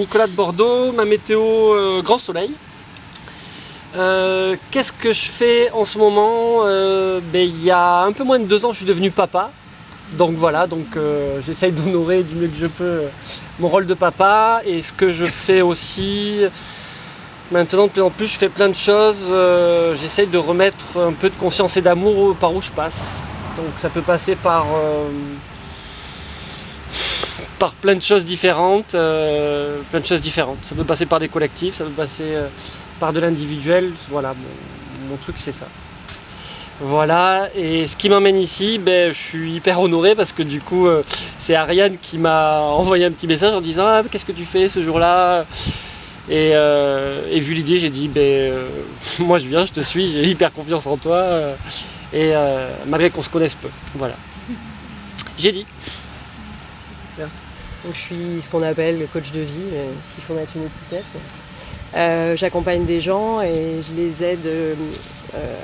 Nicolas de Bordeaux, ma météo grand soleil. Qu'est-ce que je fais en ce moment? Il y a un peu moins de 2 ans, je suis devenu papa. Donc voilà, j'essaye d'honorer du mieux que je peux mon rôle de papa. Et ce que je fais aussi, maintenant de plus en plus, je fais plein de choses. J'essaye de remettre un peu de conscience et d'amour par où je passe. Donc ça peut passer par plein de choses différentes, Ça peut passer par des collectifs, ça peut passer par de l'individuel. Voilà, mon truc c'est ça. Voilà, et ce qui m'emmène ici, je suis hyper honoré parce que du coup, c'est Ariane qui m'a envoyé un petit message en disant « Ah, qu'est-ce que tu fais ce jour-là ?» Et vu l'idée, j'ai dit moi je viens, je te suis, j'ai hyper confiance en toi, malgré qu'on se connaisse peu. Voilà. J'ai dit. Merci. Donc, je suis ce qu'on appelle le coach de vie, s'il faut mettre une étiquette. J'accompagne des gens et je les aide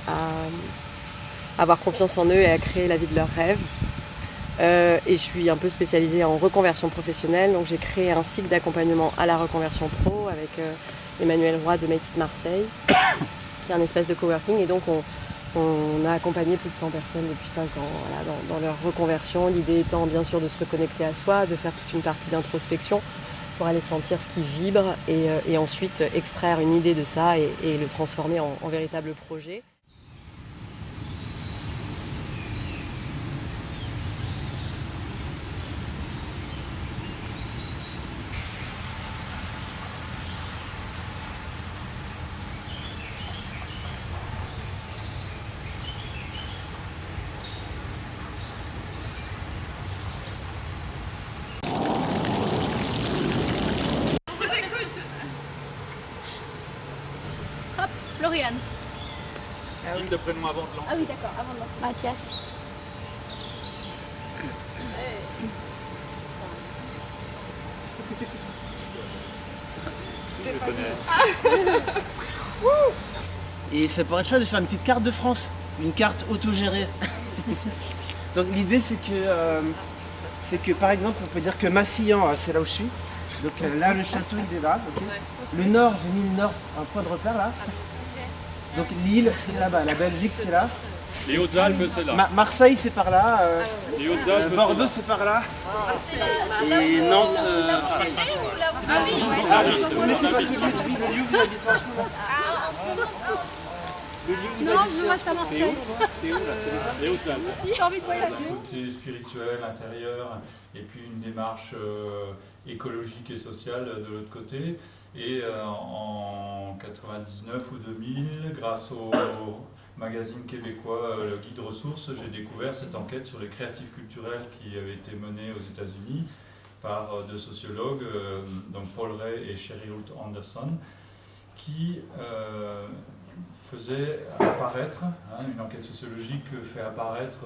à avoir confiance en eux et à créer la vie de leurs rêves. Et je suis un peu spécialisée en reconversion professionnelle, donc j'ai créé un cycle d'accompagnement à la reconversion pro avec Emmanuel Roy de Make It Marseille, qui est un espace de coworking, et donc on a accompagné plus de 100 personnes depuis 5 ans dans leur reconversion, l'idée étant bien sûr de se reconnecter à soi, de faire toute une partie d'introspection pour aller sentir ce qui vibre et ensuite extraire une idée de ça et le transformer en véritable projet. Floriane. Ah oui. Le prénom avant de lancer. Ah oui, d'accord, avant de lancer. Mathias. Et ça pourrait être chouette de faire une petite carte de France, une carte autogérée. Donc l'idée c'est que par exemple on peut dire que Massillan, c'est là où je suis. Donc là le château il est là. Okay. Le nord, j'ai mis le nord, un point de repère là. Donc l'île c'est là-bas, la Belgique c'est là. Les Hautes-Alpes c'est là. Marseille c'est par là. Les Hautes-Alpes Bordeaux c'est par là. Et Nantes. Vous n'êtes pas tous le lieu où vous habitez en ce moment. En ce moment Non, moi je suis à Marseille. Les Hautes-Alpes. J'ai envie de voyager. Un côté spirituel, intérieur, et puis une démarche écologique et sociale de l'autre côté. Et en 99 ou 2000, grâce au magazine québécois Le Guide Ressources, j'ai découvert cette enquête sur les créatifs culturels qui avait été menée aux États-Unis par 2 sociologues, donc Paul Ray et Sherry Holt Anderson, qui faisait apparaître, une enquête sociologique fait apparaître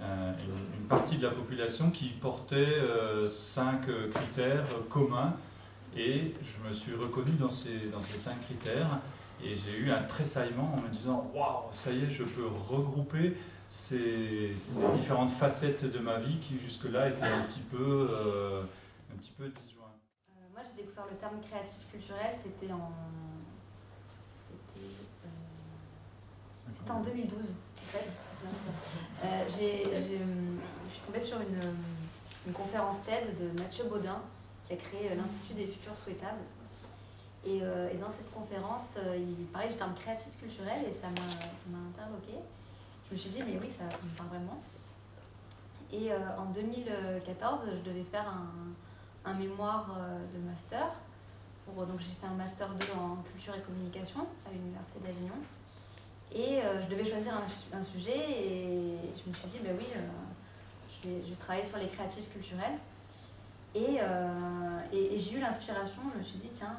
une partie de la population qui portait 5 critères communs, et je me suis reconnu dans ces 5 critères, et j'ai eu un tressaillement en me disant waouh, ça y est, je peux regrouper ces différentes facettes de ma vie qui jusque-là étaient un petit peu disjointes. Moi j'ai découvert le terme créatif culturel, c'était en 2012 en fait. Je suis tombée sur une conférence TED de Mathieu Baudin qui a créé l'Institut des futurs souhaitables. Et dans cette conférence, il parlait du terme créatif culturel et ça m'a interloquée. Je me suis dit, mais oui, ça me parle vraiment. Et en 2014, je devais faire un mémoire de master. Donc j'ai fait un master 2 en culture et communication à l'Université d'Avignon. Et je devais choisir un sujet et je me suis dit, ben oui, je vais travailler sur les créatifs culturels. Et j'ai eu l'inspiration, je me suis dit, tiens,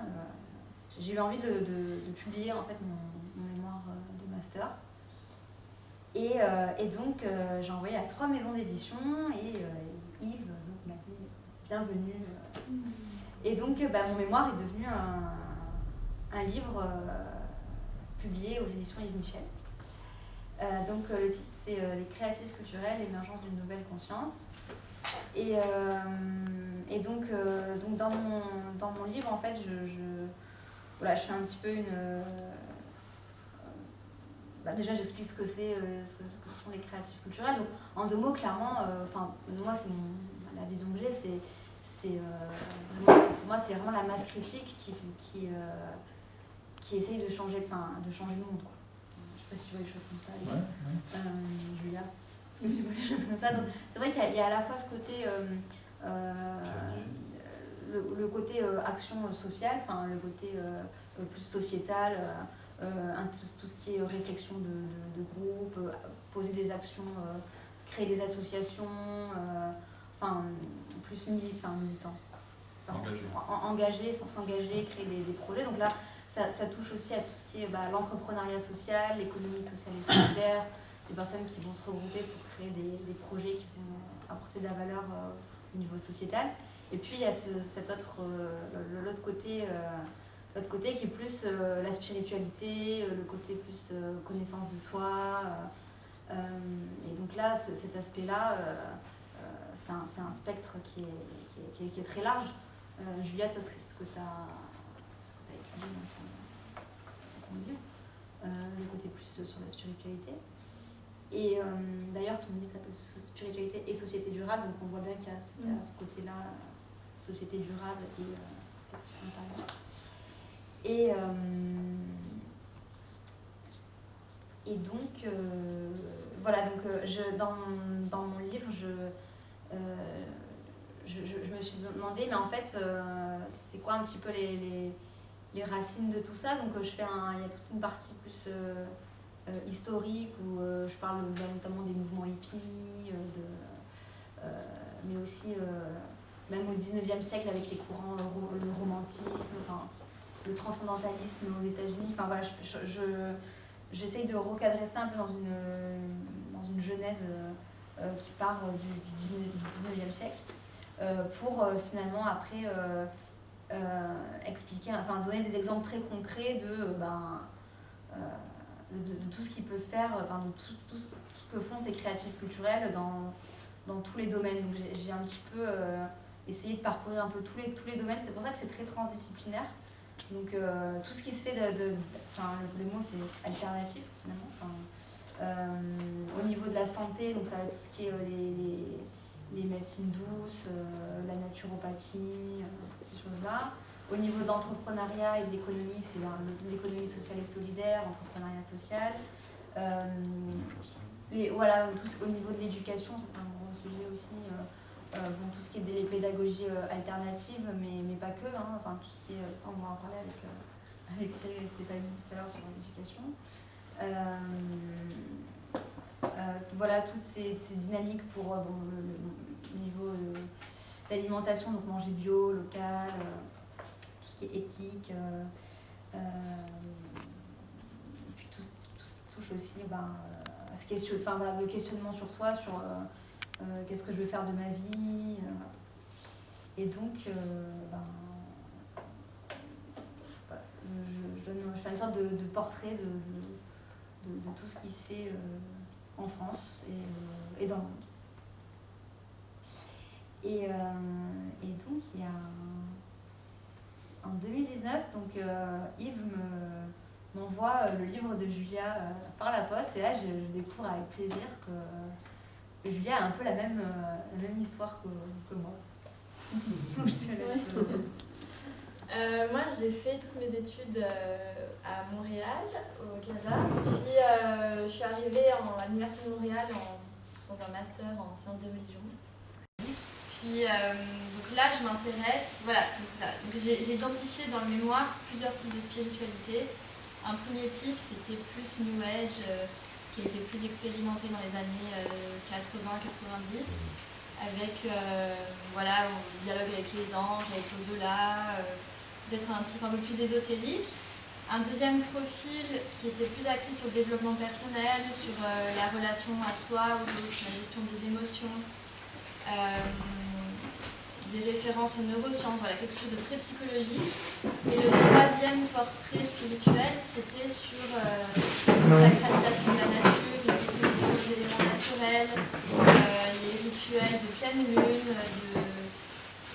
j'ai eu envie de publier en fait mon mémoire de master. Et donc j'ai envoyé à 3 maisons d'édition et Yves m'a dit, bienvenue. Et donc mon mémoire est devenu un livre publié aux éditions Yves Michel. Donc le titre c'est Les créatifs culturels, l'émergence d'une nouvelle conscience. Et Et donc dans mon livre, en fait, voilà, je fais un petit peu déjà, j'explique ce que sont les créatifs culturels. Donc, en 2 mots, clairement, moi, c'est la vision que j'ai, pour moi, c'est vraiment la masse critique qui essaye de changer le monde, quoi. Je sais pas si tu vois les choses comme ça, Julia. Est-ce que tu vois les choses comme ça? Donc, c'est vrai qu'il y a à la fois ce côté, le côté action sociale, le côté plus sociétal, tout ce qui est réflexion de groupe, poser des actions, créer des associations, plus militant. Engagé, sans s'engager, créer des projets. Donc là, ça touche aussi à tout ce qui est l'entrepreneuriat social, l'économie sociale et solidaire, des personnes qui vont se regrouper pour créer des projets qui vont apporter de la valeur au niveau sociétal. Et puis il y a l'autre côté qui est plus la spiritualité, le côté plus connaissance de soi. Et donc là, cet aspect-là, c'est un spectre qui est très large. Julia, toi, c'est ce que tu as étudié dans ton livre, le côté plus sur la spiritualité. Et d'ailleurs, ton livre s'appelle Spiritualité et société durable, donc on voit bien qu'il y a ce côté-là, société durable et plus intérieur. Et donc, voilà, dans mon livre, je me suis demandé, mais en fait, c'est quoi un petit peu les racines de tout ça? Donc, il y a toute une partie plus historique où je parle notamment des mouvements hippies, mais aussi même au 19e siècle avec les courants, le romantisme, le transcendantalisme aux États-Unis. Voilà, j'essaye de recadrer ça un peu dans une genèse qui part du 19e siècle pour finalement après expliquer, donner des exemples très concrets de tout ce qui peut se faire, de tout ce que font ces créatifs culturels dans tous les domaines. Donc j'ai un petit peu essayé de parcourir un peu tous les domaines. C'est pour ça que c'est très transdisciplinaire. Donc tout ce qui se fait le mot c'est alternatif finalement. Au niveau de la santé, donc ça va être tout ce qui est les médecines douces, la naturopathie, ces choses-là. Au niveau de l'entrepreneuriat et de l'économie, c'est l'économie sociale et solidaire, l'entrepreneuriat social. Au niveau de l'éducation, ça c'est un gros sujet aussi. Tout ce qui est des pédagogies alternatives, mais pas que. Tout ce qui est, ça on va en parler avec Cyril et Stéphanie tout à l'heure sur l'éducation. Toutes ces dynamiques pour le niveau de l'alimentation, donc manger bio, local, tout ce qui est éthique, puis tout ce qui touche aussi à ce le questionnement sur soi, sur qu'est-ce que je veux faire de ma vie. Et donc, je fais une sorte de portrait de tout ce qui se fait en France et dans le monde. Et donc, il y a en 2019, Yves m'envoie le livre de Julia par la poste, et là je découvre avec plaisir que Julia a un peu la même histoire que moi. Donc je te laisse. Moi, j'ai fait toutes mes études à Montréal, au Canada. Puis, je suis arrivée à l'Université de Montréal dans un master en sciences de religion. Puis, donc là, je m'intéresse. Voilà, donc c'est ça. Donc, j'ai identifié dans le mémoire plusieurs types de spiritualité. Un premier type, c'était plus New Age, qui a été plus expérimenté dans les années 80-90. Avec on dialogue avec les anges, avec l'au-delà, peut-être un type un peu plus ésotérique. Un deuxième profil qui était plus axé sur le développement personnel, sur la relation à soi, aux autres, la gestion des émotions, des références aux neurosciences, quelque chose de très psychologique. Et le troisième portrait spirituel, c'était sur la sacralisation de la nature, la reconnaissance des éléments naturels, les rituels de pleine lune,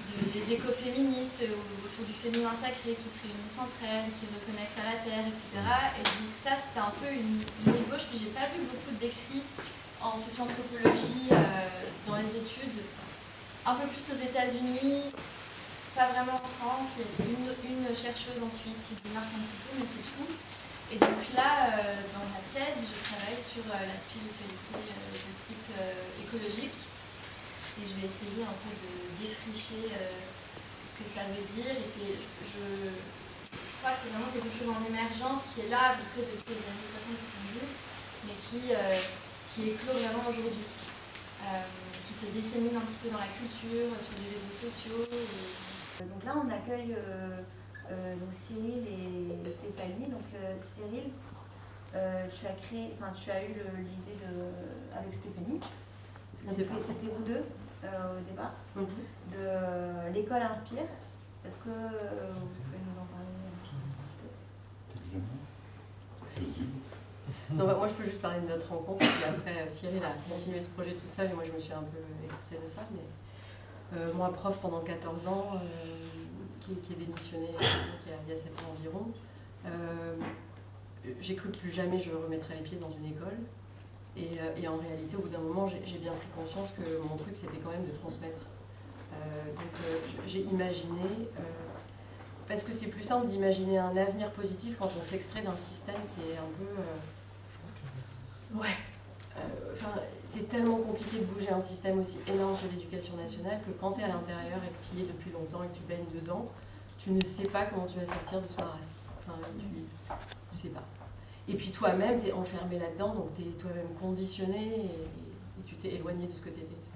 de les écoféministes autour du féminin sacré qui se réunissent entre elles, qui reconnectent à la terre, etc. Et donc ça, c'était un peu une ébauche, puis j'ai pas vu beaucoup d'écrits en socio-anthropologie dans les études, un peu plus aux États-Unis, pas vraiment en France. Il y a une chercheuse en Suisse qui démarque un petit peu, mais c'est tout. Et donc là, dans ma thèse, je travaille sur la spiritualité de type écologique. Et je vais essayer un peu de défricher ce que ça veut dire. Et je crois que c'est vraiment quelque chose en émergence qui est là à peu près depuis les années 60-70, mais qui éclot vraiment aujourd'hui, qui se dissémine un petit peu dans la culture, sur les réseaux sociaux. Donc là, on accueille donc Cyril et Stéphanie. Donc Cyril, tu as eu l'idée avec Stéphanie. C'était vous deux au départ, de l'école Inspire. Est-ce que vous pouvez nous en parler un petit peu? Non, moi je peux juste parler de notre rencontre, et après Cyril a continué ce projet tout seul et moi je me suis un peu extrait de ça. Mais moi, prof pendant 14 ans, qui est démissionné il y a 7 ans environ, j'ai cru que plus jamais je remettrais les pieds dans une école. Et en réalité, au bout d'un moment, j'ai bien pris conscience que mon truc, c'était quand même de transmettre. J'ai imaginé, parce que c'est plus simple d'imaginer un avenir positif quand on s'extrait d'un système qui est un peu... c'est tellement compliqué de bouger un système aussi énorme que l'éducation nationale que quand tu es à l'intérieur et que tu y es depuis longtemps et que tu baignes dedans, tu ne sais pas comment tu vas sortir de ce marasme. Tu sais pas. Et puis toi-même, tu es enfermé là-dedans, donc tu es toi-même conditionné et tu t'es éloigné de ce que tu étais, etc.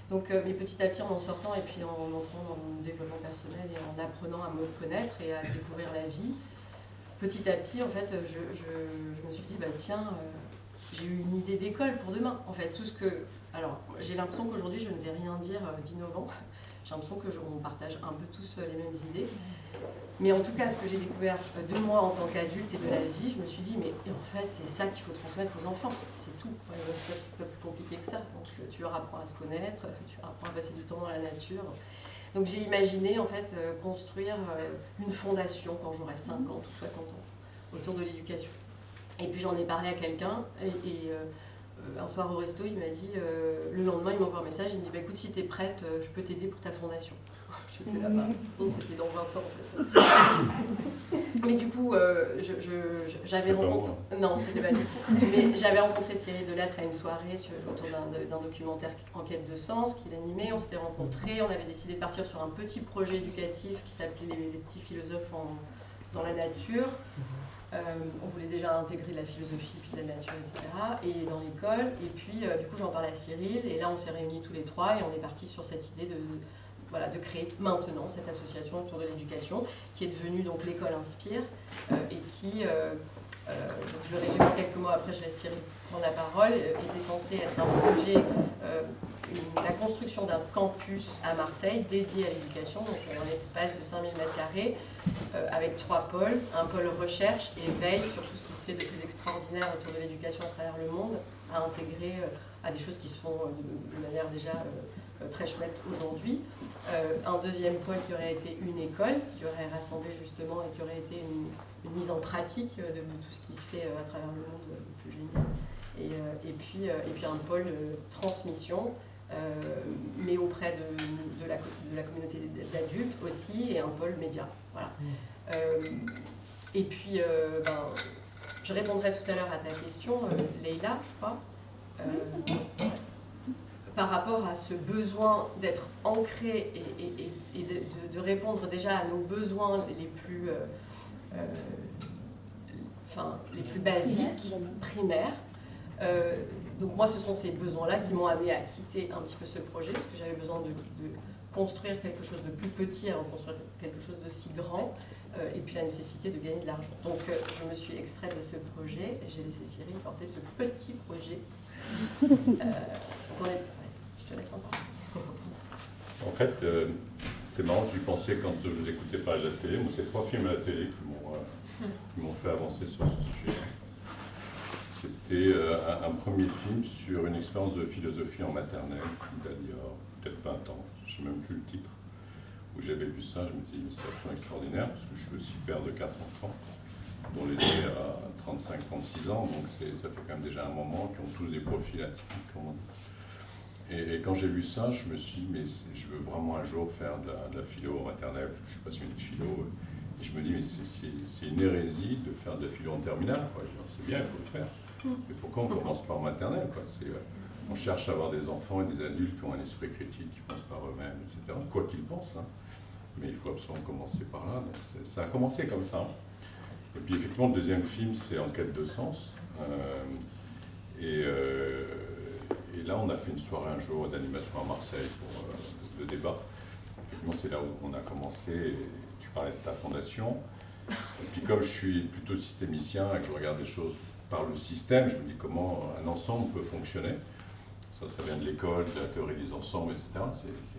Donc, mais petit à petit, en sortant et puis en entrant dans mon développement personnel et en apprenant à me connaître et à découvrir la vie, petit à petit, en fait, je me suis dit, tiens, j'ai eu une idée d'école pour demain. En fait, tout ce que... Alors, j'ai l'impression qu'aujourd'hui, je ne vais rien dire d'innovant. J'ai l'impression qu'on partage un peu tous les mêmes idées. Mais en tout cas, ce que j'ai découvert de moi en tant qu'adulte et de la vie, je me suis dit, mais en fait, c'est ça qu'il faut transmettre aux enfants. C'est tout. C'est pas plus compliqué que ça. Donc, tu leur apprends à se connaître, tu leur apprends à passer du temps dans la nature. Donc, j'ai imaginé, en fait, construire une fondation quand j'aurai 50 ou 60 ans autour de l'éducation. Et puis, j'en ai parlé à quelqu'un et un soir au resto, il m'a dit, le lendemain, il m'envoie un message, il me dit, écoute, si tu es prête, je peux t'aider pour ta fondation. J'étais là-bas. Non, c'était dans 20 ans en fait. Mais du coup, j'avais rencontré... Non, c'était pas lui. Mais j'avais rencontré Cyril Delattre à une soirée autour d'un documentaire Enquête de sens qu'il animait. On s'était rencontrés, on avait décidé de partir sur un petit projet éducatif qui s'appelait les petits philosophes dans la nature. On voulait déjà intégrer la philosophie, puis la nature, etc. Et dans l'école. Et puis, du coup, j'en parlais à Cyril. Et là, on s'est réunis tous les trois et on est partis sur cette idée de créer maintenant cette association autour de l'éducation, qui est devenue donc l'école Inspire, et qui, donc je le résume en quelques mots, après je laisse Cyril prendre la parole, était censé être un projet, la construction d'un campus à Marseille dédié à l'éducation, donc un espace de 5000 m², avec 3 pôles, un pôle recherche et veille sur tout ce qui se fait de plus extraordinaire autour de l'éducation à travers le monde, à intégrer à des choses qui se font de manière déjà très chouette aujourd'hui. Un deuxième pôle qui aurait été une école, qui aurait rassemblé justement et qui aurait été une mise en pratique de tout ce qui se fait à travers le monde plus génial. Et puis un pôle transmission, mais auprès de la communauté d'adultes aussi, et un pôle média. Voilà. Et puis, je répondrai tout à l'heure à ta question, Leïla, je crois. Par rapport à ce besoin d'être ancré et de répondre déjà à nos besoins les plus basiques, primaires. Donc moi, ce sont ces besoins-là qui m'ont amené à quitter un petit peu ce projet, parce que j'avais besoin de construire quelque chose de plus petit avant de construire quelque chose de si grand, et puis la nécessité de gagner de l'argent. Donc je me suis extraite de ce projet, et j'ai laissé Cyril porter ce petit projet. Je te laisse en parler. En fait, c'est marrant, j'y pensais quand je vous écoutais parler de la télé. Moi, c'est 3 films à la télé qui m'ont fait avancer sur ce sujet. C'était un premier film sur une expérience de philosophie en maternelle, il y a peut-être 20 ans, je ne sais même plus le titre, où j'avais vu ça, je me dis, c'est absolument extraordinaire, parce que je suis aussi père de 4 enfants, dont l'aîné a 35-36 ans, donc ça fait quand même déjà un moment, qui ont tous des profils atypiques, comme on dit. Et quand j'ai vu ça, je me suis dit, mais je veux vraiment un jour faire de la philo maternelle, je suis passionné de philo, et je me dis, mais c'est une hérésie de faire de la philo en terminale, quoi. C'est bien, il faut le faire. Mais pourquoi on commence pas en maternelle, quoi? On cherche à avoir des enfants et des adultes qui ont un esprit critique, qui pensent par eux-mêmes, etc. Quoi qu'ils pensent, hein. Mais il faut absolument commencer par là. Donc ça a commencé comme ça. Et puis effectivement, le deuxième film, c'est En quête de sens. Et là, on a fait une soirée un jour d'animation à Marseille pour le débat. Effectivement, c'est là où on a commencé. Tu parlais de ta fondation. Et puis comme je suis plutôt systémicien et que je regarde les choses par le système, je me dis comment un ensemble peut fonctionner. Ça vient de l'école, de la théorie des ensembles, etc.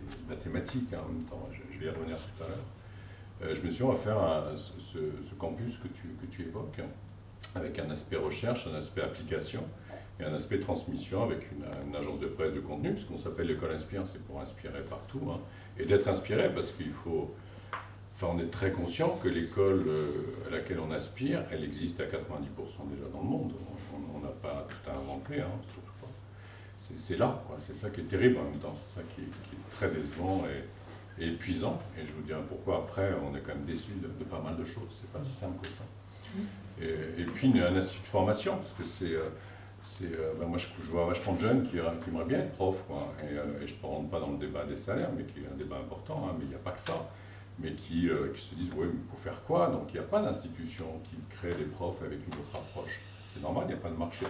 C'est mathématique, hein, en même temps, je vais y revenir tout à l'heure. Je me suis dit, on va faire ce campus que tu évoques, avec un aspect recherche, un aspect application, et un aspect transmission avec une agence de presse de contenu, puisqu'on s'appelle l'école Inspire, c'est pour inspirer partout, hein, et d'être inspiré, parce qu'il faut... Enfin, on est très conscient que l'école à laquelle on aspire, elle existe à 90% déjà dans le monde. On n'a pas tout à inventer, hein, surtout pas. C'est là, quoi. C'est ça qui est terrible en même temps, c'est ça qui est très décevant et épuisant. Et je vous dirai pourquoi après, on est quand même déçu de pas mal de choses. C'est pas si simple que ça. Et puis un institut de formation, parce que moi je vois vachement de jeunes qui aimeraient bien être profs, quoi. Et je ne rentre pas dans le débat des salaires, mais qui est un débat important, hein, mais il n'y a pas que ça. Mais qui se disent, oui, mais pour faire quoi? Donc il n'y a pas d'institution qui crée des profs avec une autre approche. C'est normal, il n'y a pas de marché.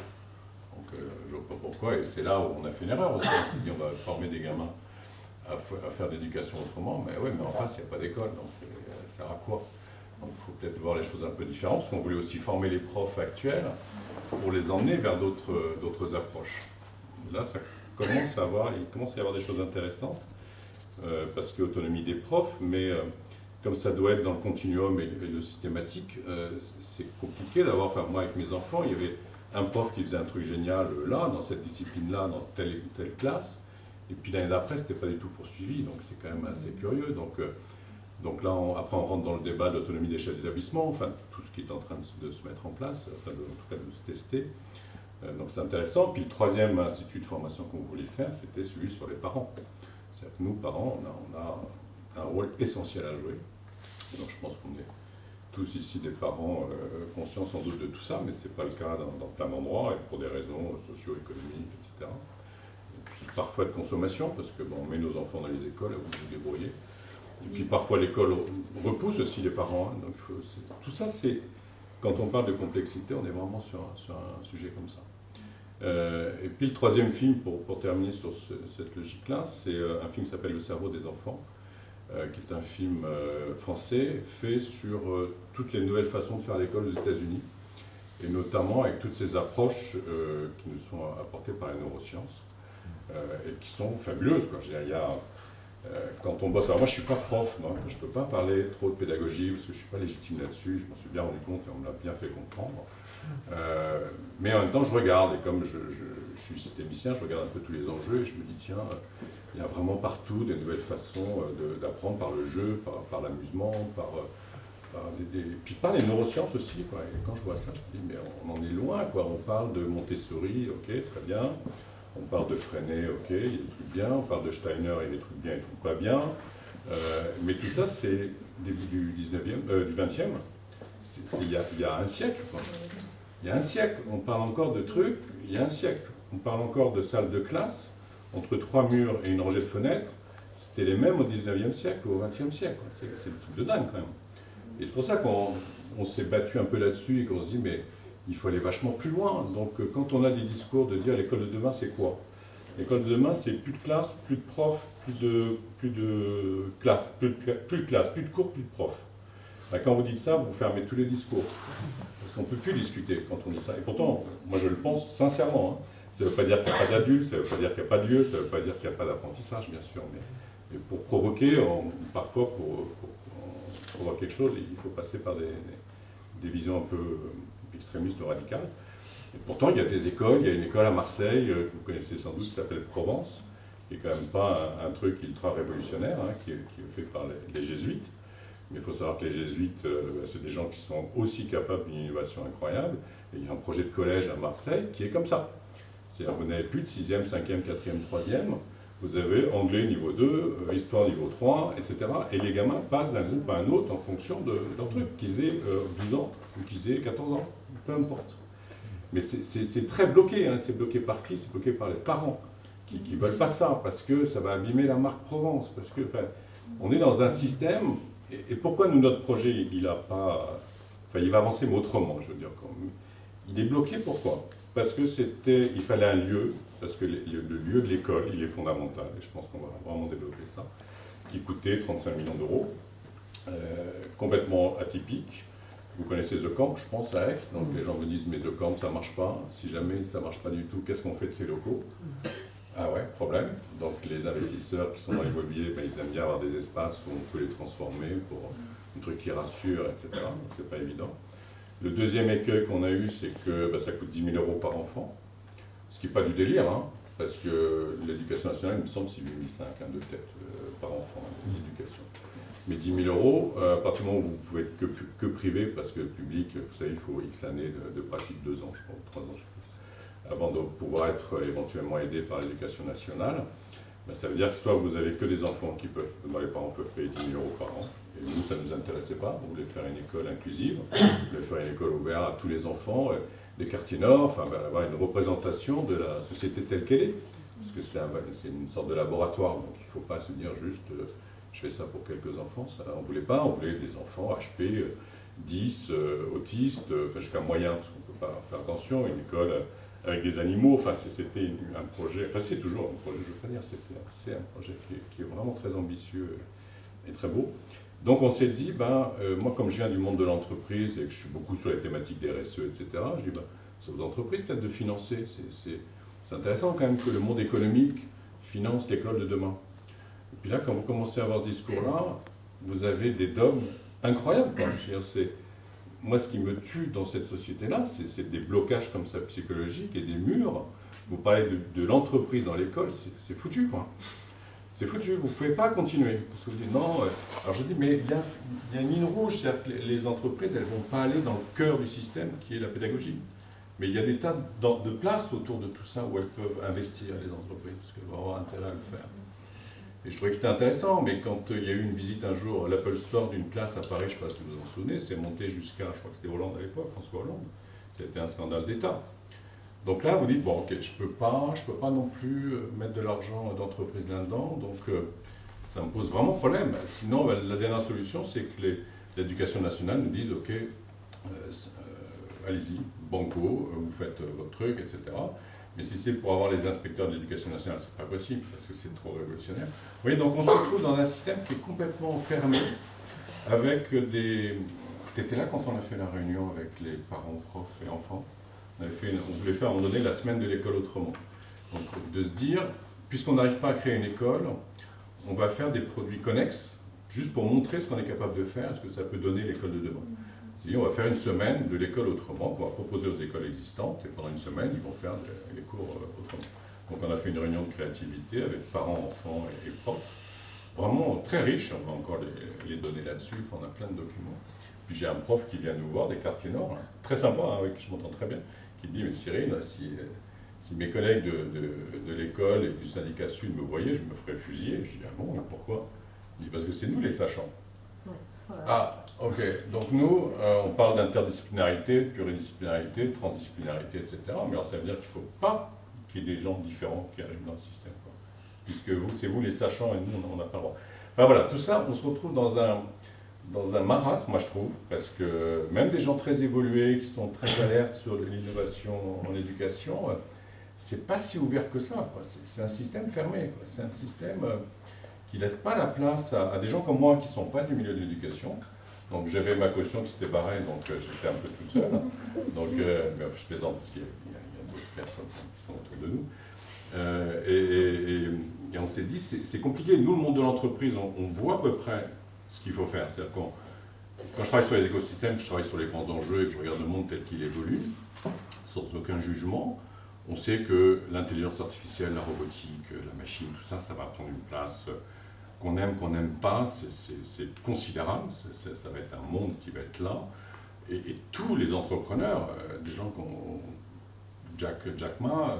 Donc je ne vois pas pourquoi, et c'est là où on a fait une erreur aussi. On s'est dit, on va former des gamins à faire de l'éducation autrement, mais oui, mais en face, il n'y a pas d'école, donc ça sert à quoi? Donc il faut peut-être voir les choses un peu différentes, parce qu'on voulait aussi former les profs actuels pour les emmener vers d'autres approches. Là, il commence à y avoir des choses intéressantes. Parce que l'autonomie des profs, mais comme ça doit être dans le continuum et le systématique, c'est compliqué d'avoir, enfin moi avec mes enfants, il y avait un prof qui faisait un truc génial là, dans cette discipline-là, dans telle ou telle classe, et puis l'année d'après, c'était pas du tout poursuivi, donc c'est quand même assez curieux. Donc là, après on rentre dans le débat de l'autonomie des chefs d'établissement, enfin tout ce qui est en train de se mettre en place, enfin en tout cas de se tester. Donc c'est intéressant. Puis le troisième institut de formation qu'on voulait faire, c'était celui sur les parents. C'est-à-dire que nous, parents, on a un rôle essentiel à jouer. Donc je pense qu'on est tous ici des parents conscients sans doute de tout ça, mais ce n'est pas le cas dans plein d'endroits, et pour des raisons socio-économiques, etc. Et puis parfois de consommation, parce que on met nos enfants dans les écoles, et vous vous débrouillez. Et puis parfois l'école repousse aussi les parents. Hein, donc tout ça, c'est quand on parle de complexité, on est vraiment sur un sujet comme ça. Et puis le troisième film, pour terminer sur cette logique-là, c'est un film qui s'appelle Le cerveau des enfants, qui est un film français fait sur toutes les nouvelles façons de faire l'école aux États-Unis, et notamment avec toutes ces approches qui nous sont apportées par les neurosciences, et qui sont fabuleuses, quoi. Je veux dire, quand on bosse, alors moi je ne suis pas prof, donc je ne peux pas parler trop de pédagogie, parce que je ne suis pas légitime là-dessus, je m'en suis bien rendu compte et on me l'a bien fait comprendre. Mais en même temps, je regarde, et comme je suis systémicien, je regarde un peu tous les enjeux, et je me dis, tiens, il y a vraiment partout des nouvelles façons d'apprendre par le jeu, par l'amusement, puis par les neurosciences aussi, quoi. Et quand je vois ça, je me dis, mais on en est loin, quoi. On parle de Montessori, ok, très bien. On parle de Freinet, ok, il y a des trucs bien. On parle de Steiner, il y a des trucs bien et des trucs pas bien. Mais tout ça, c'est début du 20e. Il y a un siècle, quoi. Il y a un siècle, on parle encore de trucs, il y a un siècle. On parle encore de salles de classe, entre 3 murs et une rangée de fenêtres. C'était les mêmes au 19e siècle ou au 20e siècle. C'est le truc de dingue, quand même. Et c'est pour ça qu'on s'est battu un peu là-dessus et qu'on se dit, mais il faut aller vachement plus loin. Donc quand on a des discours de dire l'école de demain, c'est quoi? L'école de demain, c'est plus de classe, plus de profs, plus de classe, plus de cours, plus de profs. Ben, quand vous dites ça, vous fermez tous les discours. Parce qu'on ne peut plus discuter quand on dit ça. Et pourtant, moi je le pense sincèrement. Hein. Ça ne veut pas dire qu'il n'y a pas d'adultes, ça ne veut pas dire qu'il n'y a pas de lieu, ça ne veut pas dire qu'il n'y a pas d'apprentissage, bien sûr. Mais pour provoquer, parfois pour voir quelque chose, il faut passer par des visions un peu extrémistes ou radicales. Et pourtant, il y a des écoles, il y a une école à Marseille, que vous connaissez sans doute, qui s'appelle Provence, qui n'est quand même pas un truc ultra révolutionnaire, hein, qui est fait par les jésuites. Mais il faut savoir que les jésuites, c'est des gens qui sont aussi capables d'une innovation incroyable. Et il y a un projet de collège à Marseille qui est comme ça. C'est-à-dire vous n'avez plus de 6e, 5e, 4e, 3e. Vous avez anglais niveau 2, histoire niveau 3, etc. Et les gamins passent d'un groupe à un autre en fonction de leur truc, qu'ils aient 12 ans ou qu'ils aient 14 ans, peu importe. Mais c'est très bloqué, hein. C'est bloqué par qui? C'est bloqué par les parents qui ne veulent pas de ça, parce que ça va abîmer la marque Provence. Parce que, on est dans un système, et pourquoi nous, notre projet, il va avancer, mais autrement, je veux dire. Il est bloqué, pourquoi? Parce que il fallait un lieu, parce que le lieu de l'école, il est fondamental, et je pense qu'on va vraiment développer ça, qui coûtait 35 millions d'euros, complètement atypique. Vous connaissez The Camp, je pense, à Aix, donc les gens vous disent, mais The Camp, ça ne marche pas. Si jamais ça ne marche pas du tout, qu'est-ce qu'on fait de ces locaux? Ah ouais, problème. Donc les investisseurs qui sont dans l'immobilier, ils aiment bien avoir des espaces où on peut les transformer pour un truc qui rassure, etc. Donc c'est pas évident. Le deuxième écueil qu'on a eu, c'est que ça coûte 10 000 euros par enfant, ce qui n'est pas du délire, hein, parce que l'éducation nationale, il me semble, c'est 8 500 de tête par enfant, l'éducation. Mais 10 000 euros, à partir du moment où vous pouvez être que privé, parce que le public, vous savez, il faut X années de pratique, 2 ans, je crois, 3 ans, je sais pas, avant de pouvoir être éventuellement aidé par l'éducation nationale. Ça veut dire que soit vous avez que des enfants dont les parents peuvent payer 10 000 euros par an, et nous, ça ne nous intéressait pas. On voulait faire une école inclusive, on voulait faire une école ouverte à tous les enfants, des quartiers nord, enfin, avoir une représentation de la société telle qu'elle est. Parce que c'est une sorte de laboratoire, donc il ne faut pas se dire juste je fais ça pour quelques enfants. Ça, on ne voulait pas, on voulait des enfants HP, 10, autistes, jusqu'à moyen, parce qu'on ne peut pas faire attention, une école avec des animaux, enfin c'était un projet, enfin c'est toujours un projet, je veux pas dire, c'est un projet qui est vraiment très ambitieux et très beau. Donc on s'est dit, moi comme je viens du monde de l'entreprise et que je suis beaucoup sur les thématiques des RSE, etc., je dis, c'est aux entreprises peut-être de financer, c'est intéressant quand même que le monde économique finance l'école de demain. Et puis là, quand vous commencez à avoir ce discours-là, vous avez des dogmes incroyables, quoi. Je veux dire, moi, ce qui me tue dans cette société-là, c'est des blocages comme ça psychologiques et des murs. Vous parlez de l'entreprise dans l'école, c'est foutu, quoi. C'est foutu, vous ne pouvez pas continuer. Parce que vous dites non. Alors je dis, mais il y a une ligne rouge, c'est-à-dire que les entreprises, elles ne vont pas aller dans le cœur du système qui est la pédagogie. Mais il y a des tas de places autour de tout ça où elles peuvent investir, les entreprises, parce qu'elles vont avoir intérêt à le faire. Et je trouvais que c'était intéressant, mais quand il y a eu une visite un jour à l'Apple Store d'une classe à Paris, je ne sais pas si vous vous en souvenez, c'est monté jusqu'à, je crois que c'était Hollande à l'époque, François Hollande, c'était un scandale d'État. Donc là, vous dites, bon, ok, je peux pas non plus mettre de l'argent d'entreprise là-dedans, donc ça me pose vraiment problème. Sinon, la dernière solution, c'est que l'éducation nationale nous dise, ok, allez-y, banco, vous faites votre truc, etc. Mais si c'est pour avoir les inspecteurs de l'éducation nationale, c'est pas possible, parce que c'est trop révolutionnaire. Vous voyez, donc on se retrouve dans un système qui est complètement fermé, avec des... Tu étais là quand on a fait la réunion avec les parents, profs et enfants. On voulait faire à un moment donné la semaine de l'école autrement. Donc de se dire, puisqu'on n'arrive pas à créer une école, on va faire des produits connexes, juste pour montrer ce qu'on est capable de faire, ce que ça peut donner l'école de demain. On va faire une semaine de l'école autrement, qu'on va proposer aux écoles existantes, et pendant une semaine, ils vont faire les cours autrement. Donc on a fait une réunion de créativité avec parents, enfants et profs, vraiment très riche, on va encore les donner là-dessus, on a plein de documents. Puis j'ai un prof qui vient nous voir des quartiers nord, hein, très sympa, hein, avec qui je m'entends très bien, qui me dit, mais Cyril, si mes collègues de l'école et du syndicat Sud me voyaient, je me ferais fusiller. Je dis, ah bon, pourquoi? Il dit, parce que c'est nous les sachants. Ah, ok. Donc nous, on parle d'interdisciplinarité, de pluridisciplinarité, de transdisciplinarité, etc. Mais alors ça veut dire qu'il ne faut pas qu'il y ait des gens différents qui arrivent dans le système, quoi. Puisque c'est vous les sachants et nous, on n'a pas le droit. Enfin voilà, tout ça, on se retrouve dans un marasme, moi je trouve, parce que même des gens très évolués, qui sont très alertes sur l'innovation en éducation, c'est pas si ouvert que ça, quoi. C'est un système fermé, quoi. C'est un système... qui ne laisse pas la place à des gens comme moi qui ne sont pas du milieu de l'éducation. Donc j'avais ma caution qui s'était barrée, donc j'étais un peu tout seul. Donc, mais je plaisante parce qu'il y a d'autres personnes qui sont autour de nous. Et on s'est dit, c'est compliqué. Nous, le monde de l'entreprise, on voit à peu près ce qu'il faut faire. C'est-à-dire quand je travaille sur les écosystèmes, je travaille sur les grands enjeux et que je regarde le monde tel qu'il évolue, sans aucun jugement, On sait que l'intelligence artificielle, la robotique, la machine, tout ça, ça va prendre une place qu'on n'aime pas, c'est considérable, ça va être un monde qui va être là. Et tous les entrepreneurs, des gens comme Jack Ma,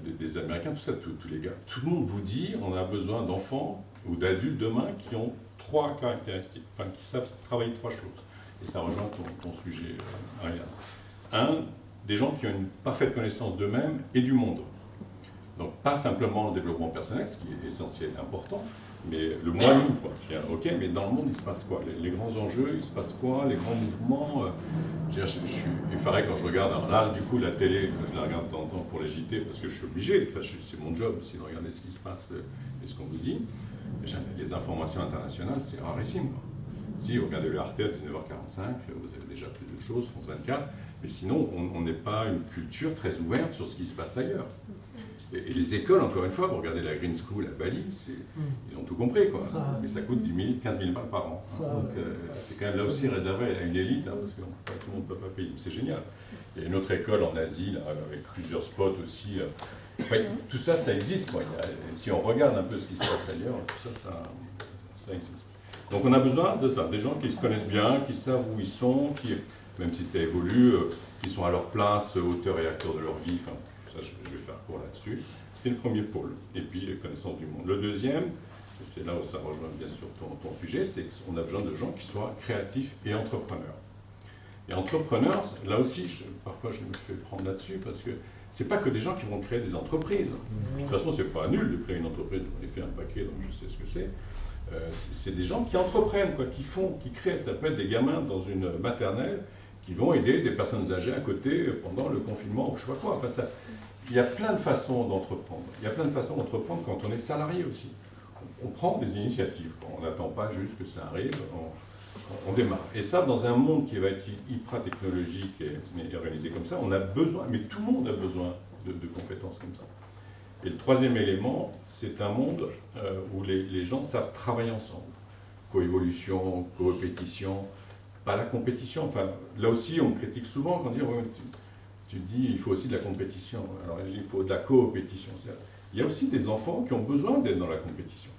des Américains, tout ça, tous les gars, tout le monde vous dit on a besoin d'enfants ou d'adultes demain qui ont 3 caractéristiques, enfin qui savent travailler 3 choses. Et ça rejoint ton sujet, Ariane. Des gens qui ont une parfaite connaissance d'eux-mêmes et du monde. Donc pas simplement le développement personnel, ce qui est essentiel et important, mais le moi-nous, quoi. Ok, mais dans le monde, il se passe quoi? Les grands enjeux, il se passe quoi? Les grands mouvements je suis effaré quand je regarde. Alors là, du coup, la télé, je la regarde de temps en temps pour les JT, parce que je suis obligé, enfin, c'est mon job aussi de regarder ce qui se passe et ce qu'on vous dit. Les informations internationales, c'est rarissime, quoi. Si vous regardez le RT à 19h45, vous avez déjà plus de choses, France 24, mais sinon, on n'est pas une culture très ouverte sur ce qui se passe ailleurs. Et les écoles, encore une fois, vous regardez la Green School à Bali, ils ont tout compris, quoi. Mais ça coûte 10 000, 15 000 balles par an. Donc c'est quand même là aussi réservé à une élite, parce que tout le monde ne peut pas payer. C'est génial. Il y a une autre école en Asie, là, avec plusieurs spots aussi. Enfin, tout ça, ça existe, quoi. Si on regarde un peu ce qui se passe ailleurs, tout ça, ça existe. Donc on a besoin de ça, des gens qui se connaissent bien, qui savent où ils sont, qui, même si ça évolue, qui sont à leur place, auteurs et acteurs de leur vie. Enfin, ça, je vais faire court là-dessus. C'est le premier pôle. Et puis, les connaissances du monde. Le deuxième, et c'est là où ça rejoint bien sûr ton sujet, c'est qu'on a besoin de gens qui soient créatifs et entrepreneurs. Et entrepreneurs, là aussi, parfois je me fais prendre là-dessus, parce que c'est pas que des gens qui vont créer des entreprises. De toute façon, c'est pas nul de créer une entreprise, j'en ai fait un paquet, donc je sais ce que c'est. C'est des gens qui entreprennent, quoi, qui font, qui créent. Ça peut être des gamins dans une maternelle qui vont aider des personnes âgées à côté pendant le confinement, ou je sais pas quoi. Enfin, il y a plein de façons d'entreprendre. Il y a plein de façons d'entreprendre quand on est salarié aussi. On prend des initiatives. On n'attend pas juste que ça arrive, on démarre. Et ça, dans un monde qui va être hyper technologique et organisé comme ça, on a besoin, mais tout le monde a besoin de compétences comme ça. Et le troisième élément, c'est un monde où les gens savent travailler ensemble. Coévolution, coopétition, pas la compétition. Enfin, là aussi, on critique souvent quand on dit, ouais, tu dis il faut aussi de la compétition. Alors il faut de la coopétition. Il y a aussi des enfants qui ont besoin d'être dans la compétition.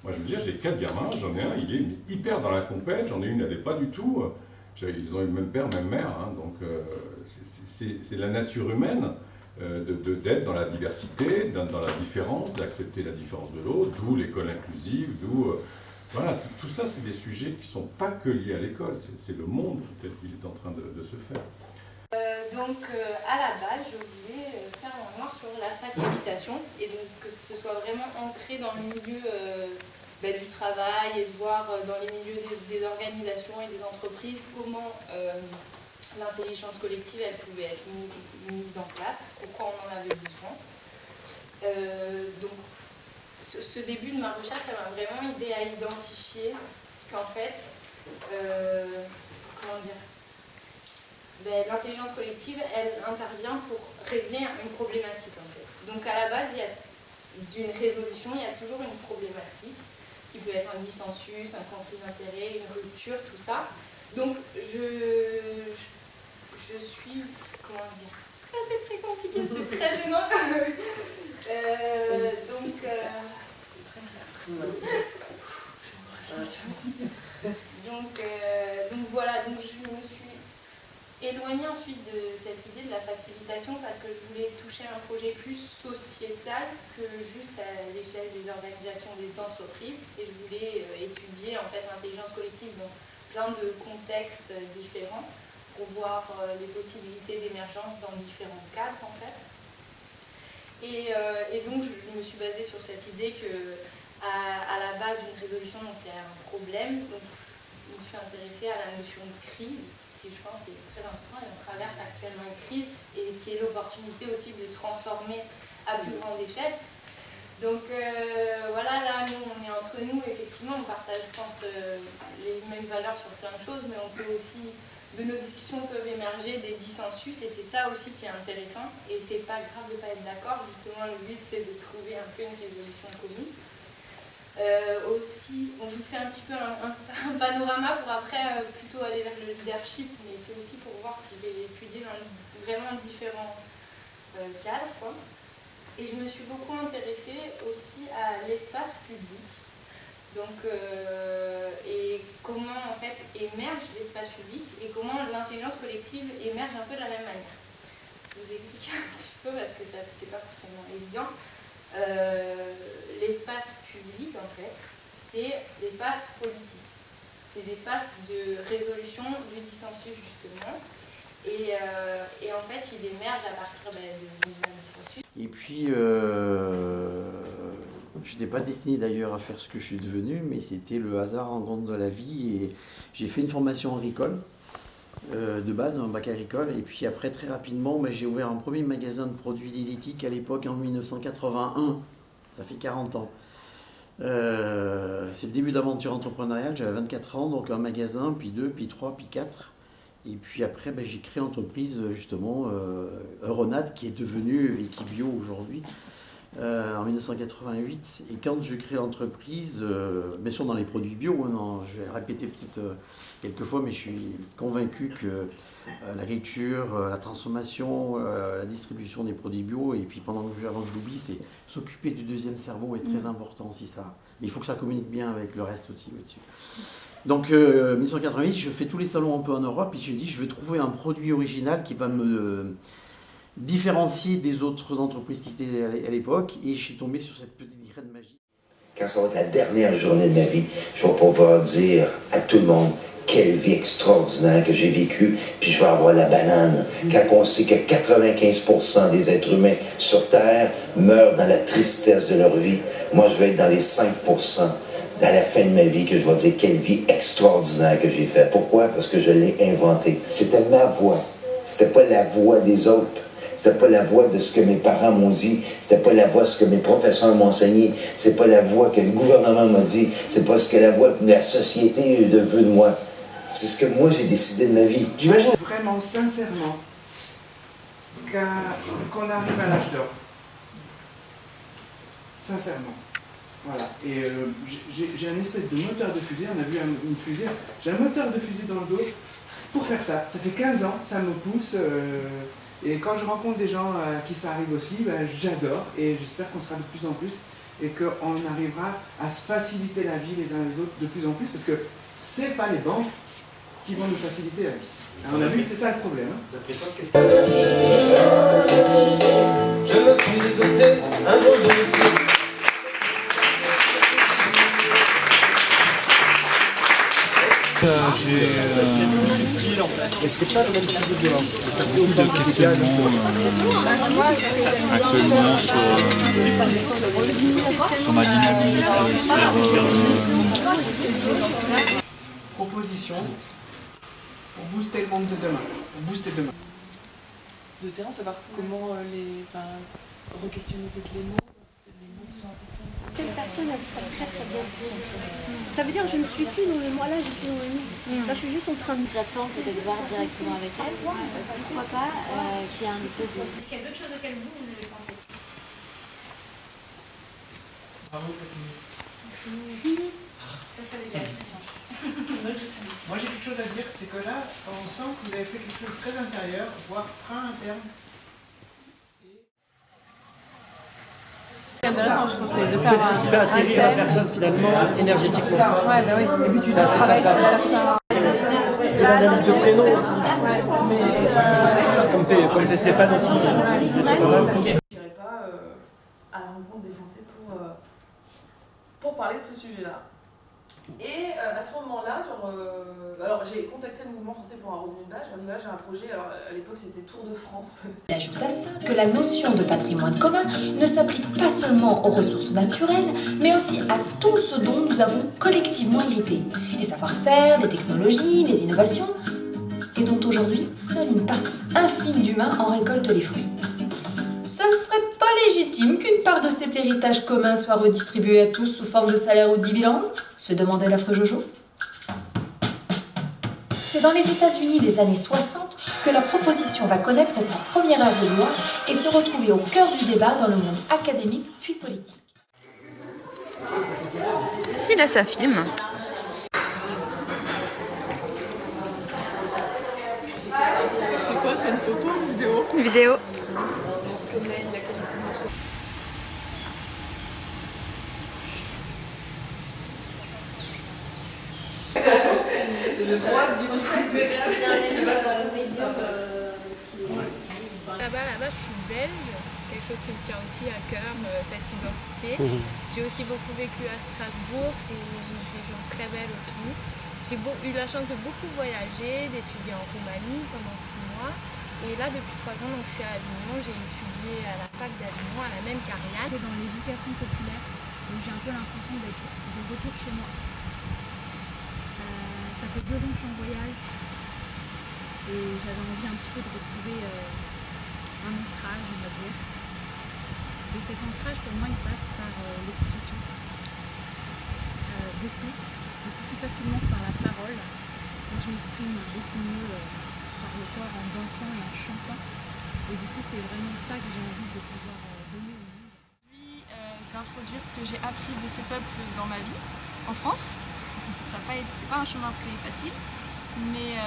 Moi, je veux dire, j'ai 4 gamins, j'en ai un, il est hyper dans la compète, j'en ai une, elle n'est pas du tout. Ils ont eu le même père, même mère, hein, donc c'est la nature humaine. D'être dans la diversité, dans la différence, d'accepter la différence de l'autre, d'où l'école inclusive, d'où... voilà, tout ça, c'est des sujets qui ne sont pas que liés à l'école, c'est le monde tel qu'il est en train de se faire. Donc, à la base, je voulais faire un mémoire sur la facilitation, et donc que ce soit vraiment ancré dans le milieu du travail, et de voir dans les milieux des organisations et des entreprises comment... l'intelligence collective, elle pouvait être mise en place, pourquoi on en avait besoin. Donc, ce début de ma recherche, ça m'a vraiment aidé à identifier qu'en fait, l'intelligence collective, elle intervient pour régler une problématique, en fait. Donc, à la base, d'une résolution, il y a toujours une problématique, qui peut être un dissensus, un conflit d'intérêts, une rupture, tout ça. Donc, je suis, comment dire, c'est très compliqué, c'est très gênant. Donc voilà, donc je me suis éloignée ensuite de cette idée de la facilitation parce que je voulais toucher un projet plus sociétal que juste à l'échelle des organisations, des entreprises, et je voulais étudier en fait l'intelligence collective dans plein de contextes différents, pour voir les possibilités d'émergence dans différents cadres en fait. Et donc je me suis basée sur cette idée que à la base d'une résolution, donc il y a un problème, donc je me suis intéressée à la notion de crise, qui je pense est très important, et on traverse actuellement une crise, et qui est l'opportunité aussi de transformer à plus grande échelle. Donc voilà, là nous on est entre nous, effectivement on partage je pense les mêmes valeurs sur plein de choses, mais on peut aussi... de nos discussions peuvent émerger des dissensus et c'est ça aussi qui est intéressant et c'est pas grave de ne pas être d'accord, justement le but c'est de trouver un peu une résolution commune. Aussi, bon, je vous fais un petit peu un panorama pour après plutôt aller vers le leadership, mais c'est aussi pour voir que j'ai étudié dans vraiment différents cadre, quoi. Et je me suis beaucoup intéressée aussi à l'espace public. Donc, et comment en fait émerge l'espace public et comment l'intelligence collective émerge un peu de la même manière. Je vais vous expliquer un petit peu parce que c'est pas forcément évident. L'espace public, en fait, c'est l'espace politique. C'est l'espace de résolution du dissensus, justement. Et en fait, il émerge à partir de dissensus. Et puis, je n'étais pas destiné d'ailleurs à faire ce que je suis devenu, mais c'était le hasard en compte de la vie. Et j'ai fait une formation agricole, de base, un bac agricole. Et puis après, très rapidement, j'ai ouvert un premier magasin de produits diététiques à l'époque, en 1981. Ça fait 40 ans. C'est le début d'aventure entrepreneuriale. J'avais 24 ans, donc un magasin, puis 2, puis 3, puis 4. Et puis après, j'ai créé l'entreprise, justement, Euronat, qui est devenue Equibio aujourd'hui, en 1988. Et quand je crée l'entreprise, bien sûr dans les produits bio, je vais répéter peut-être quelques fois, mais je suis convaincu que l'agriculture, la transformation, la distribution des produits bio, et puis avant que je l'oublie, c'est s'occuper du deuxième cerveau est très important aussi, ça. Mais il faut que ça communique bien avec le reste aussi là-dessus. Donc, 1988, je fais tous les salons un peu en Europe et je dis je vais trouver un produit original qui va me différencier des autres entreprises qui étaient à l'époque, et je suis tombé sur cette petite graine magique. Quand ça va être la dernière journée de ma vie, je vais pouvoir dire à tout le monde quelle vie extraordinaire que j'ai vécue, puis je vais avoir la banane. Quand on sait que 95% des êtres humains sur Terre meurent dans la tristesse de leur vie, moi je vais être dans les 5%. À la fin de ma vie, que je vais dire quelle vie extraordinaire que j'ai faite. Pourquoi? Parce que je l'ai inventée. C'était ma voix. C'était pas la voix des autres. C'était pas la voix de ce que mes parents m'ont dit. C'était pas la voix de ce que mes professeurs m'ont enseigné. C'est pas la voix que le gouvernement m'a dit. C'est pas ce que la voix que la société veut de moi. C'est ce que moi j'ai décidé de ma vie. J'imagine vraiment, sincèrement, qu'on arrive à l'âge d'or. Sincèrement. Voilà, et j'ai un espèce de moteur de fusée, on a vu une fusée, j'ai un moteur de fusée dans le dos pour faire ça. Ça fait 15 ans, ça me pousse, et quand je rencontre des gens à qui ça arrive aussi, j'adore, et j'espère qu'on sera de plus en plus, et qu'on arrivera à se faciliter la vie les uns les autres de plus en plus, parce que c'est pas les banques qui vont nous faciliter la vie. On a vu que c'est ça le problème. Je me suis dégoûté, un gros de Et c'est pas le même type de violence. Ça fait beaucoup de questionnements actuellement sur ma dynamique. Proposition pour booster le monde de demain. Pour booster demain. De terrain, savoir comment re-questionner peut-être les mots qui sont importants. Telle personne, elle serait très très bien. Ça veut dire que je ne suis plus dans le moi là, je suis dans le nous. Là, je suis juste en train de... Plateforme, peut-être voir directement avec elle. Pourquoi pas qu'il y ait un espèce de... Est-ce qu'il y a d'autres choses auxquelles vous avez pensé? Bravo, Ça veut dire la question. Moi j'ai quelque chose à dire, c'est que là, on sent que vous avez fait quelque chose de très intérieur, voire frein interne. C'est intéressant, je trouve, c'est de En fait, c'est ce qui fait atterrir la personne finalement énergétiquement. Ouais, bah oui. Et puis tu Ça, c'est ça, c'est l'analyse de prénom aussi. Comme c'est Stéphane aussi. Je n'irai pas à la rencontre des Français pour parler de ce sujet-là. Et à ce moment-là, alors j'ai contacté le mouvement français pour un revenu de base. Je leur ai dit, voilà, j'ai un projet, alors à l'époque c'était Tour de France. Il ajoute à ça que la notion de patrimoine commun ne s'applique pas seulement aux ressources naturelles, mais aussi à tout ce dont nous avons collectivement hérité. Les savoir-faire, les technologies, les innovations, et dont aujourd'hui seule une partie infime d'humains en récolte les fruits. Ce ne serait pas légitime qu'une part de cet héritage commun soit redistribuée à tous sous forme de salaire ou de dividendes, se demandait l'affreux Jojo. C'est dans les États-Unis des années 60 que la proposition va connaître sa première heure de gloire et se retrouver au cœur du débat dans le monde académique puis politique. Si, là, ça filme. C'est quoi, c'est une photo ou une vidéo? Une vidéo. sommeil, la qualité de mon sommeil. Le droit du Là-bas, je suis belge, c'est quelque chose qui me tient aussi à cœur, cette identité. J'ai aussi beaucoup vécu à Strasbourg, c'est une région très belle aussi. J'ai eu la chance de beaucoup voyager, d'étudier en Roumanie pendant 6 mois. Et là, depuis 3 ans, donc, je suis à Avignon, j'ai étudié à la fac d'Avignon, à la même carrière. Dans l'éducation populaire, donc j'ai un peu l'impression d'être de retour chez moi. Ça fait 2 ans que je suis en voyage et j'avais envie un petit peu de retrouver un ancrage, on va dire. Et cet ancrage, pour moi, il passe par l'expression. Beaucoup plus facilement que par la parole. Moi, je m'exprime beaucoup mieux par le corps en dansant et en chantant. Et du coup, c'est vraiment ça que j'ai envie de pouvoir donner au monde. D'introduire ce que j'ai appris de ces peuples dans ma vie, en France. C'est pas un chemin très facile, mais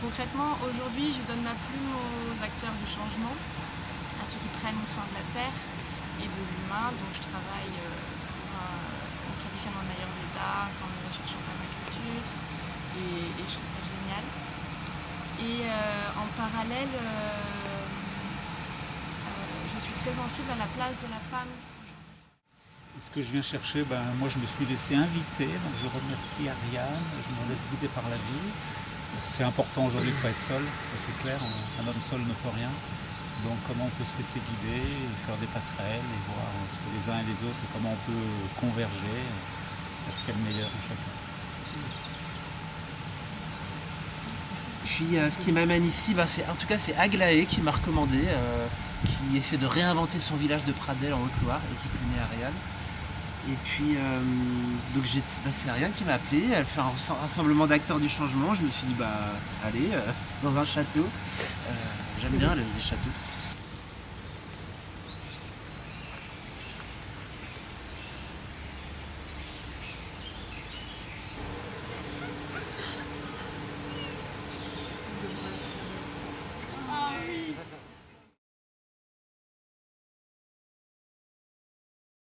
concrètement, aujourd'hui, je donne ma plume aux acteurs du changement, à ceux qui prennent soin de la terre et de l'humain, donc je travaille pour une praticienne en Ayurveda, sans de recherche en permaculture, et je trouve ça génial. Et en parallèle, je suis très sensible à la place de la femme. Ce que je viens chercher, moi je me suis laissé inviter, donc je remercie Ariane, je me laisse guider par la vie. C'est important aujourd'hui de ne pas être seul, ça c'est clair, un homme seul ne peut rien. Donc comment on peut se laisser guider, et faire des passerelles et voir ce que les uns et les autres, et comment on peut converger à ce qu'il y a de meilleur en chacun. Puis ce qui m'amène ici, c'est Aglaé qui m'a recommandé, qui essaie de réinventer son village de Pradel en Haute-Loire et qui connaît Ariane. Et puis, donc c'est Ariane qui m'a appelé, elle fait un rassemblement d'acteurs du changement. Je me suis dit, allez, dans un château. J'aime bien les châteaux.